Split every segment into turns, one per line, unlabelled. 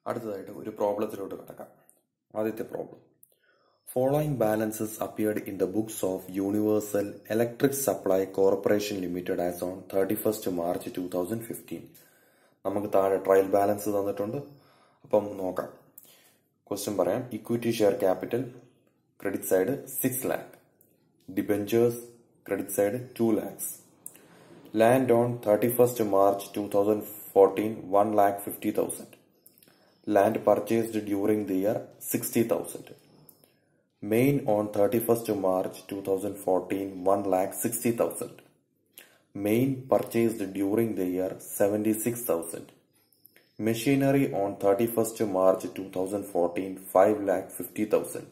അടുത്തതായിട്ട് ഒരു പ്രോബ്ലത്തിലോട്ട് കടക്കാം. ആദ്യത്തെ problem. Following balances appeared in the books of Universal Electric Supply Corporation Limited as on 31st March 2015. നമുക്ക് താഴെ ട്രയൽ ബാലൻസ് തന്നിട്ടുണ്ട്. അപ്പം നോക്കാം. ക്വസ്റ്റ്യൻ പറയാം. Equity share capital credit side 6 lakh. Debentures credit side 2 lakhs. Land on 31st March 2014 1,50,000. Land purchased during the year 60,000. Main on 31st March 2014 1,60,000. Main purchased during the year 76,000. Machinery on 31st March 2014 5,50,000.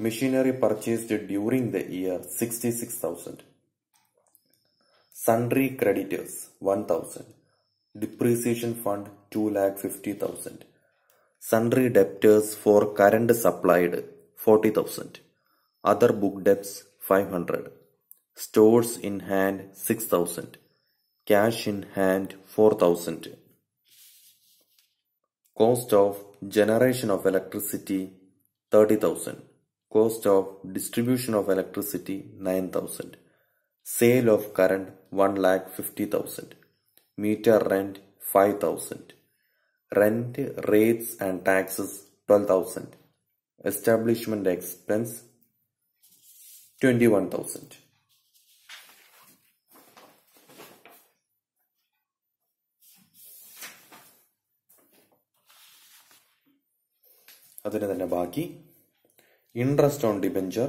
Machinery purchased during the year 66,000. Sundry creditors 1,000. Depreciation fund 2,50,000. Sundry debtors for current supplied 40,000. Other book debts 500. Stores in hand 6,000. Cash in hand 4,000. Cost of generation of electricity 30,000. Cost of distribution of electricity 9,000. Sale of current 1,50,000. Meter rent 5,000. Rent, rates and taxes 12,000. Establishment expense 21,000. അതിന് തന്നെ ബാക്കി. Interest on debenture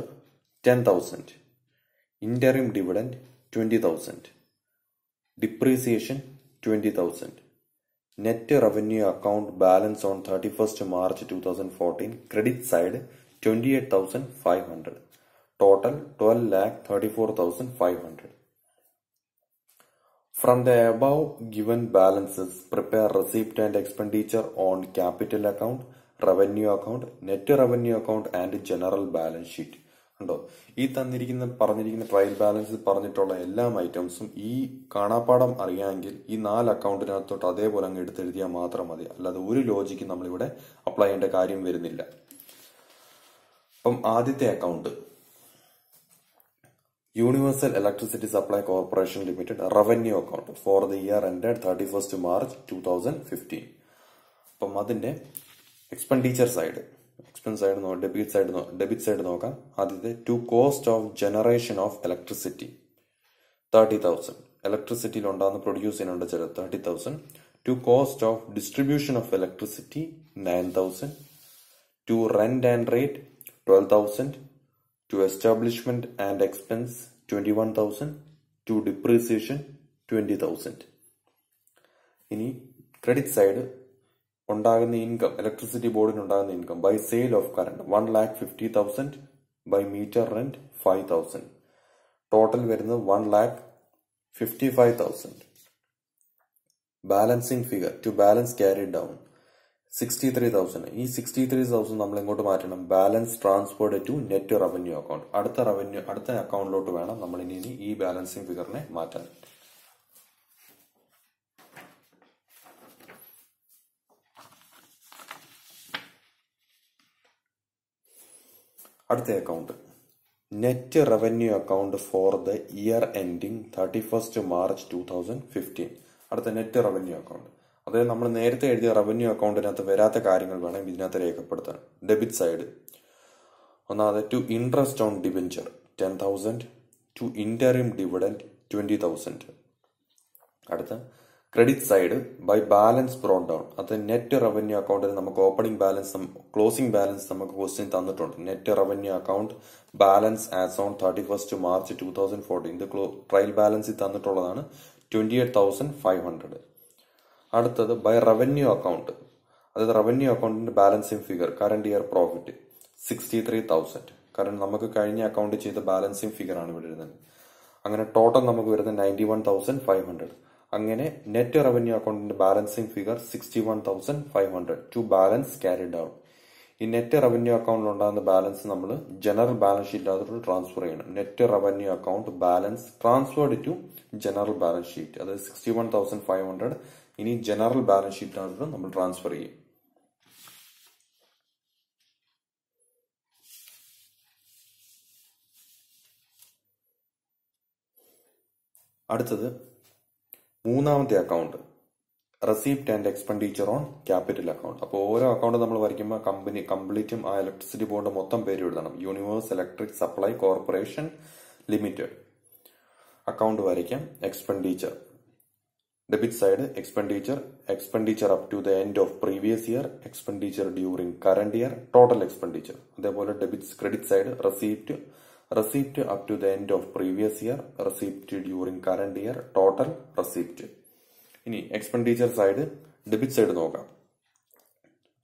10,000. Interim dividend 20,000. Depreciation 20,000. Net revenue account balance on 31st March 2014 credit side 28,500. Total 12,34,500. From the above given balances, prepare receipt and expenditure on capital account, revenue account, net revenue account and general balance sheet. ഉണ്ടോ? ഈ പറഞ്ഞിരിക്കുന്ന trial ബാലൻസിൽ പറഞ്ഞിട്ടുള്ള എല്ലാ ഐറ്റംസും ഈ കാണാപ്പാടം അറിയാമെങ്കിൽ ഈ 4 അക്കൗണ്ടിനകത്തോട്ട് അതേപോലെ അങ്ങ് എടുത്തെഴുതിയാൽ മാത്രം മതി. അല്ലാതെ ഒരു ലോജിക്ക് നമ്മളിവിടെ അപ്ലൈ ചെയ്യേണ്ട കാര്യം വരുന്നില്ല. അപ്പം ആദ്യത്തെ account universal electricity supply corporation limited revenue account for the year ended 31st March 2015. അപ്പം അതിന്റെ എക്സ്പെൻഡിച്ചർ സൈഡ് ഡെബിറ്റ് സൈഡ് നോക്കാം. ആദ്യത്തെ to cost of generation of electricity 30,000. ഇലക്ട്രിസിറ്റിയിൽ ഉണ്ടാകുന്ന പ്രൊഡ്യൂസ് ചെയ്യാനുണ്ട് ചില 30,000. To cost of distribution of electricity 9,000. To rent and rate 12,000. To establishment and expense 21,000. To depreciation 20,000. ഇനി credit side ഉണ്ടാകുന്ന ഇൻകം, ഇലക്ട്രിസിറ്റി ബോർഡിന് ഉണ്ടാകുന്ന income by sale of current 1,50,000. By meter rent 5,000. Total വരുന്നത് 1,55,000. Balancing figure to balance carry down 63,000. ഈ 63,000 നമ്മൾ ഇങ്ങോട്ട് മാറ്റണം. Balance transferred to net revenue account. അടുത്ത അക്കൗണ്ടിലോട്ട് വേണം നമ്മൾ ഇനി ഈ ബാലൻസിംഗ് ഫിഗറിനെ മാറ്റാൻ. അടുത്ത account net revenue account for the year ending 31st March 2015. അടുത്ത നെറ്റ് റവന്യൂ അക്കൗണ്ട്. അതായത് നമ്മൾ നേരത്തെ എഴുതിയ റവന്യൂ അക്കൗണ്ടിനകത്ത് വരാത്ത കാര്യങ്ങൾ വേണം ഇതിനകത്ത് രേഖപ്പെടുത്താൻ. ഡെബിറ്റ് സൈഡ് ഒന്നാമത് to interest on debenture 10,000. To interim dividend 20,000. അടുത്ത credit side by balance brought down. അത് നെറ്റ് റവന്യൂ അക്കൗണ്ടിൽ നമുക്ക് ഓപ്പണിംഗ് ബാലൻസ് ക്ലോസിംഗ് ബാലൻസ് നമുക്ക് ക്വസ്റ്റ്യൻ തന്നിട്ടുണ്ട്. Net revenue account balance as on 31st March 2014. ഇത് ട്രയൽ ബാലൻസിൽ തന്നിട്ടുള്ളതാണ് 28,500. അടുത്തത് ബൈ റവന്യൂ അക്കൗണ്ട്. അതായത് റവന്യൂ അക്കൗണ്ടിന്റെ balancing figure current year profit 63,000. കാരണം നമുക്ക് കഴിഞ്ഞ അക്കൗണ്ട് ചെയ്ത ബാലൻസിംഗ് ഫിഗർ ആണ് ഇവിടെ വരുന്നത്. അങ്ങനെ ടോട്ടൽ നമുക്ക് വരുന്നത് 91,500. അങ്ങനെ നെറ്റ് റവന്യൂ അക്കൗണ്ടിന്റെ balancing figure 61,500 to balance carry down. ഈ നെറ്റ് റവന്യൂ അക്കൗണ്ടിൽ ഉണ്ടാകുന്ന ബാലൻസ് നമ്മൾ ജനറൽ ബാലൻസ് ഷീറ്റിനകത്തോട്ട് ട്രാൻസ്ഫർ ചെയ്യണം. Net revenue account balance transferred to general balance sheet. അതായത് 61,500 ഇനി ജനറൽ ബാലൻസ് ഷീറ്റിനകത്ത് നമ്മൾ ട്രാൻസ്ഫർ ചെയ്യും. അടുത്തത് മൂന്നാമത്തെ account, receipt and expenditure on capital account. അപ്പോൾ ഓരോ അക്കൗണ്ട് നമ്മൾ വരയ്ക്കുമ്പോൾ കമ്പനി കംപ്ലീറ്റും ആ ഇലക്ട്രിസിറ്റി ബോർഡ് മൊത്തം പേര് എഴുതണം. Universe electric supply corporation limited account വരയ്ക്കാം. Expenditure, debit side expenditure up to the end of previous year, expenditure during current year, total expenditure. അതേപോലെ credit side receipt up to the end of previous year, receipt during current year, total receipt. ഇനി expenditure side, debit side നോക്കാം.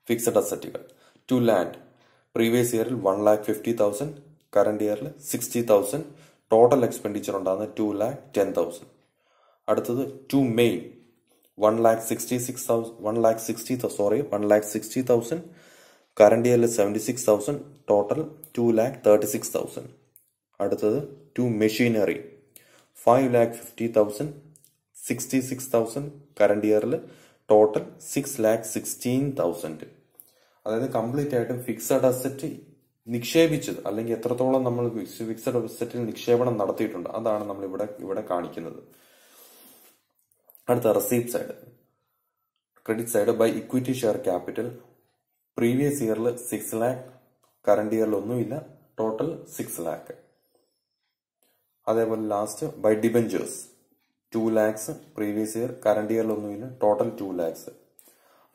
Fixed അസറ്റുകൾ to land, previous ഇയറിൽ 1,50,000, current ഇയറിൽ 60,000, total expenditure ഉണ്ടാകുന്ന 2,10,000. അടുത്തത് two main, 1,60,000, current ഇയറിൽ 76,000, total 2,36,000. അടുത്തത് to machinery, 5,50,000, 66,000, current ഇയറിൽ ടോട്ടൽ 6,16,000. അതായത് കംപ്ലീറ്റ് ആയിട്ടും ഫിക്സഡ് അസറ്റ് നിക്ഷേപിച്ചത് അല്ലെങ്കിൽ എത്രത്തോളം നമ്മൾ ഫിക്സഡ് അസറ്റിൽ നിക്ഷേപണം നടത്തിയിട്ടുണ്ട് അതാണ് നമ്മൾ ഇവിടെ കാണിക്കുന്നത്. അടുത്ത receipt side, credit side by equity share capital, previous ഇയറിൽ 6 lakh, കറന്റ് ഇയറിൽ ഒന്നുമില്ല, ടോട്ടൽ 6 lakh. അതേപോലെ last by debentures 2 lakhs, previous year, current ഇയറിൽ ഒന്നുമില്ല, ടോട്ടൽ 2 lakhs.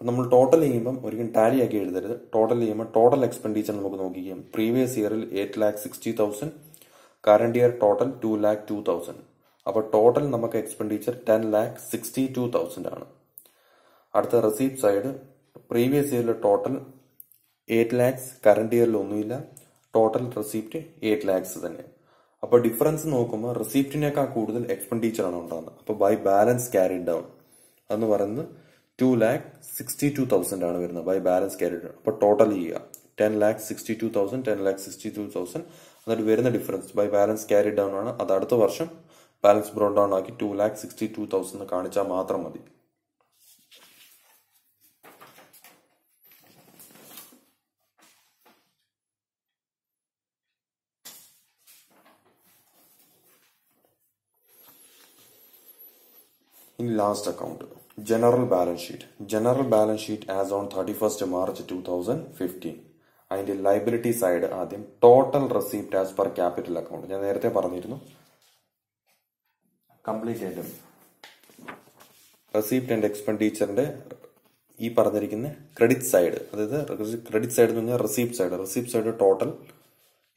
നമ്മൾ ടോട്ടൽ ചെയ്യുമ്പം ഒരിക്കലും ടാലി ആക്കി എഴുതരുത്. ടോട്ടൽ ചെയ്യുമ്പോൾ ടോട്ടൽ എക്സ്പെൻഡിച്ചർ നമുക്ക് നോക്കിക്കാം. പ്രീവിയസ് ഇയറിൽ 8,60,000, കറന്റ് ഇയർ ടോട്ടൽ 2,02,000. അപ്പൊ ടോട്ടൽ നമുക്ക് എക്സ്പെൻഡിച്ചർ 10,62,000 ആണ്. അടുത്ത റെസിപ്റ്റ് സൈഡ്, പ്രീവിയസ് ഇയറിൽ ടോട്ടൽ 8 lakhs, കറന്റ് ഇയറിൽ ഒന്നുമില്ല, ടോട്ടൽ റെസിപ്റ്റ് 8 lakhs തന്നെ. അപ്പൊ ഡിഫറൻസ് നോക്കുമ്പോൾ റെസിപ്റ്റിനേക്കാൾ കൂടുതൽ എക്സ്പെൻഡിച്ചർ ആണ് ഉണ്ടാകുന്നത്. അപ്പൊ ബൈ ബാലൻസ് ക്യാരിഡ് ഡൗൺ എന്ന് പറയുന്നത് 2,62,000 ആണ് വരുന്നത് ബൈ ബാലൻസ് ക്യാരിഡ് ഡൗൺ. അപ്പൊ ടോട്ടൽ ചെയ്യുക 10,62,000, എന്നിട്ട് വരുന്ന difference by balance carried down ആണ്. അത് അടുത്ത വർഷം ബാലൻസ് ബ്രോഡ് ഡൗൺ ആക്കി 2,62,000 കാണിച്ചാൽ മാത്രം മതി. ഇനി last account, general balance sheet. General balance sheet as on 31st March 2015. അതിന്റെ ലൈബിലിറ്റി സൈഡ് ആദ്യം total receipt as per capital account. ഞാൻ നേരത്തെ പറഞ്ഞിരുന്നു കംപ്ലീറ്റ് ആയിട്ടും റെസിപ്റ്റ് ആൻഡ് എക്സ്പെൻഡിച്ചറിന്റെ ഈ പറഞ്ഞിരിക്കുന്ന ക്രെഡിറ്റ് സൈഡ്, അതായത് ക്രെഡിറ്റ് സൈഡ് എന്ന് പറഞ്ഞാൽ റെസിപ്റ്റ് സൈഡ് ടോട്ടൽ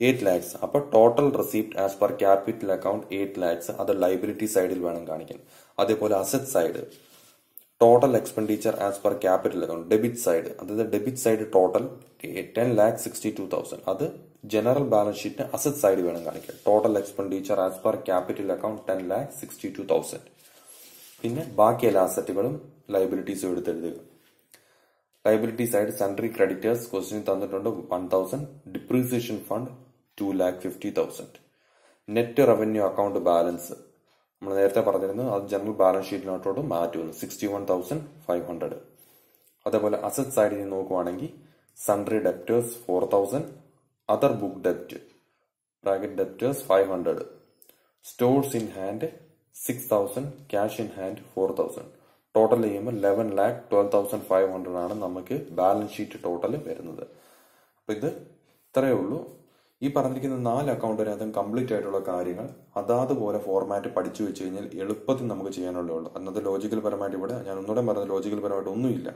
8 lakhs. അപ്പൊ total receipt as per capital account 8 lakhs. അത് ലൈബിലിറ്റി സൈഡിൽ വേണം കാണിക്കാൻ. അതേപോലെ asset side, total expenditure as per capital account debit side, അതായത് ഡെബിറ്റ് സൈഡ് ടോട്ടൽ 10,62,000. അത് ജനറൽ ബാലൻസ് ഷീറ്റിന് അസറ്റ് സൈഡ് വേണം കാണിക്കാൻ. Total expenditure as per capital account 10,62,000. പിന്നെ ബാക്കി എല്ലാ അസറ്റുകളും ലൈബിലിറ്റീസും എടുത്തെഴുതുക. Liability side sundry creditors question തന്നിട്ടുണ്ട് 1,000, depreciation fund 2,50,000. Net revenue account balance നമ്മൾ നേരത്തെ പറഞ്ഞിരുന്നു, അത് ജനറൽ ബാലൻസ് ഷീറ്റിനോട്ടോട് മാറ്റുന്നു 61,500. അതേപോലെ അസറ്റ് സൈഡിൽ നിന്ന് നോക്കുവാണെങ്കിൽ സൺട്രി ഡെപ്റ്റേഴ്സ് 4,000, അതർ ബുക്ക് ഡെപ്റ്റ് bracket debtors 500, stores in hand 6,000, cash in hand 4,000. Total ചെയ്യുമ്പോൾ 11,12,500 ആണ് നമുക്ക് ബാലൻസ് ഷീറ്റ് ടോട്ടൽ വരുന്നത്. അപ്പൊ ഇത് ഇത്രയേ ഉള്ളൂ. ഈ പറഞ്ഞിരിക്കുന്ന 4 അക്കൗണ്ടിനകത്തും കംപ്ലീറ്റ് ആയിട്ടുള്ള കാര്യങ്ങൾ അതാതുപോലെ ഫോർമാറ്റ് പഠിച്ചു വെച്ച് കഴിഞ്ഞാൽ എളുപ്പത്തിൽ നമുക്ക് ചെയ്യാനുള്ളേ ഉള്ളൂ. അന്നത്തെ ലോജിക്കൽ പരമായിട്ട് ഇവിടെ ഞാൻ ഒന്നുകൂടെ പറഞ്ഞത് ലോജിക്കൽ പരമായിട്ട് ഒന്നുമില്ല.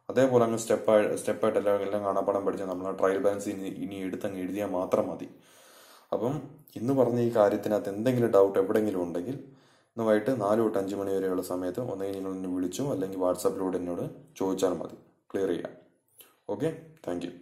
അതേപോലെ അങ്ങ് സ്റ്റെപ്പായിട്ട് എല്ലാം കാണാപ്പാടം പഠിച്ചാൽ നമ്മൾ ട്രയൽ ബാലൻസ് ഇനി എടുത്തങ്ങ് എഴുതിയാൽ മാത്രം മതി. അപ്പം ഇന്ന് പറഞ്ഞ ഈ കാര്യത്തിനകത്ത് എന്തെങ്കിലും ഡൗട്ട് എവിടെയെങ്കിലും ഉണ്ടെങ്കിൽ ഇന്ന് വൈകിട്ട് 4 തൊട്ട് 5 മണി വരെയുള്ള സമയത്ത് ഒന്നെങ്കിൽ നിങ്ങൾ എന്നെ വിളിച്ചോ അല്ലെങ്കിൽ വാട്സാപ്പിലൂടെ എന്നോട് ചോദിച്ചാൽ മതി, ക്ലിയർ ചെയ്യാം. Okay, thank you.